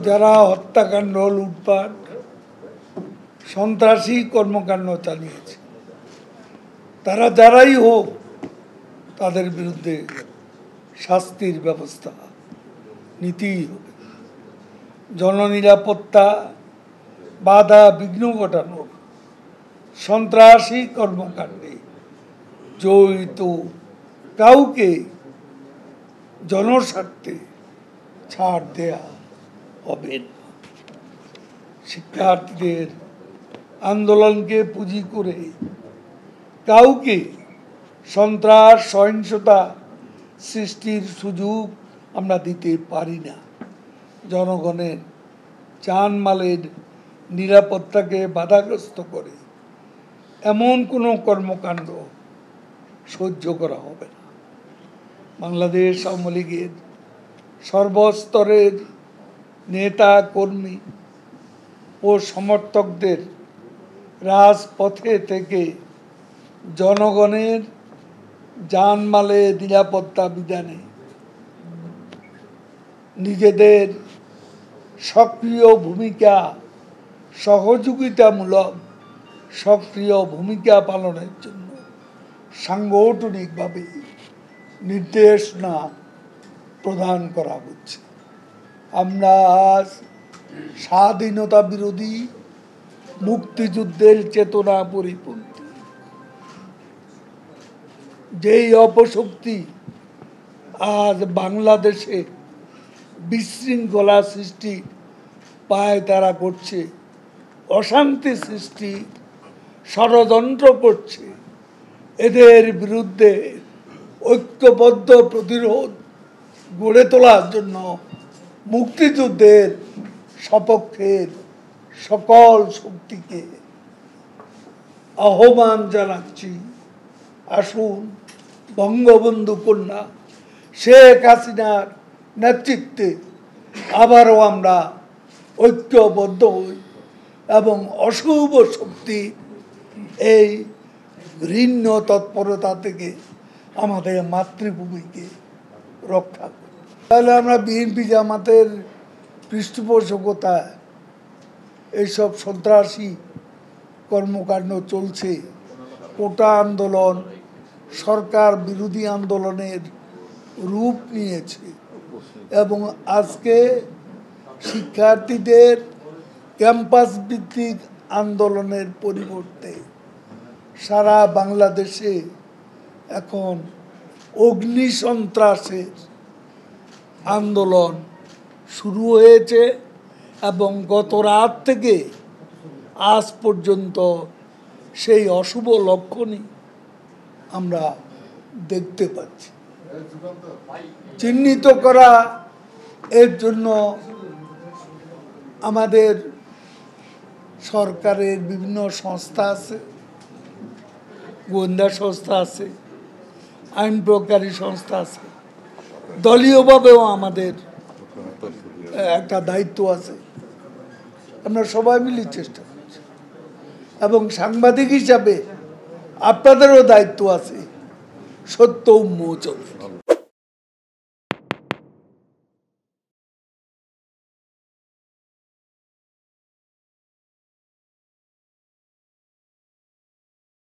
যারা হত্যাকাণ্ড, লুটপাট, সন্ত্রাসী কর্মকাণ্ড চালিয়েছে, তারা যারাই হোক, তাদের বিরুদ্ধে শাস্তির ব্যবস্থা নিতেই হবে। জননিরাপত্তা বাধা বিঘ্ন ঘটানোর সন্ত্রাসী কর্মকাণ্ডে জড়িত কাউকে জনস্বার্থে ছাড় দেয়া হবে না। শিক্ষার্থীদের আন্দোলনকে পুঁজি করে কাউকে সন্ত্রাস, সহিংসতা সৃষ্টির সুযোগ আমরা দিতে পারি না। জনগণের জানমালের নিরাপত্তাকে বাধাগ্রস্ত করে এমন কোনো কর্মকাণ্ড সহ্য করা হবে না। বাংলাদেশ আওয়ামী লীগের সর্বস্তরের নেতা, কর্মী ও সমর্থকদের রাজপথে থেকে জনগণের জানমালের নিরাপত্তা বিধানে নিজেদের সক্রিয় ভূমিকা, সহযোগিতামূলক সক্রিয় ভূমিকা পালনের জন্য সাংগঠনিকভাবে নির্দেশনা প্রদান করা হচ্ছে। আমরা আজ স্বাধীনতা বিরোধী, মুক্তিযুদ্ধের চেতনা পরিপন্থী যেই অপশক্তি আজ বাংলাদেশে বিশৃঙ্খলা সৃষ্টি পায় তারা করছে, অশান্তি সৃষ্টি ষড়যন্ত্র করছে, এদের বিরুদ্ধে ঐক্যবদ্ধ প্রতিরোধ গড়ে তোলার জন্য মুক্তিযুদ্ধের সপক্ষের সকল শক্তিকে আহ্বান জানাচ্ছি। আসুন বঙ্গবন্ধু কন্যা শেখ হাসিনার নেতৃত্বে আবারও আমরা ঐক্যবদ্ধ হই এবং অশুভ শক্তি এই ঘৃণ্য তৎপরতা থেকে আমাদের মাতৃভূমিকে রক্ষা করি। তাহলে আমরা বিএনপি জামাতের পৃষ্ঠপোষকতায় এইসব সন্ত্রাসী কর্মকাণ্ড চলছে, কোটা আন্দোলন সরকার বিরোধী আন্দোলনের রূপ নিয়েছে এবং আজকে শিক্ষার্থীদের ক্যাম্পাস ভিত্তিক আন্দোলনের পরিবর্তে সারা বাংলাদেশে এখন অগ্নিসন্ত্রাসের আন্দোলন শুরু হয়েছে এবং গত রাত থেকে আজ পর্যন্ত সেই অশুভ লক্ষণই আমরা দেখতে পাচ্ছি। চিহ্নিত করা এর জন্য আমাদের সরকারের বিভিন্ন সংস্থা আছে, গোয়েন্দা সংস্থা আছে, আইন প্রয়োগকারী সংস্থা আছে, দলীয়ভাবেও আমাদের একটা দায়িত্ব আছে। আমরা সবাই মিলে চেষ্টা করছি এবং সাংবাদিক হিসাবে আপনাদেরও দায়িত্ব আছে সত্য উন্মোচন।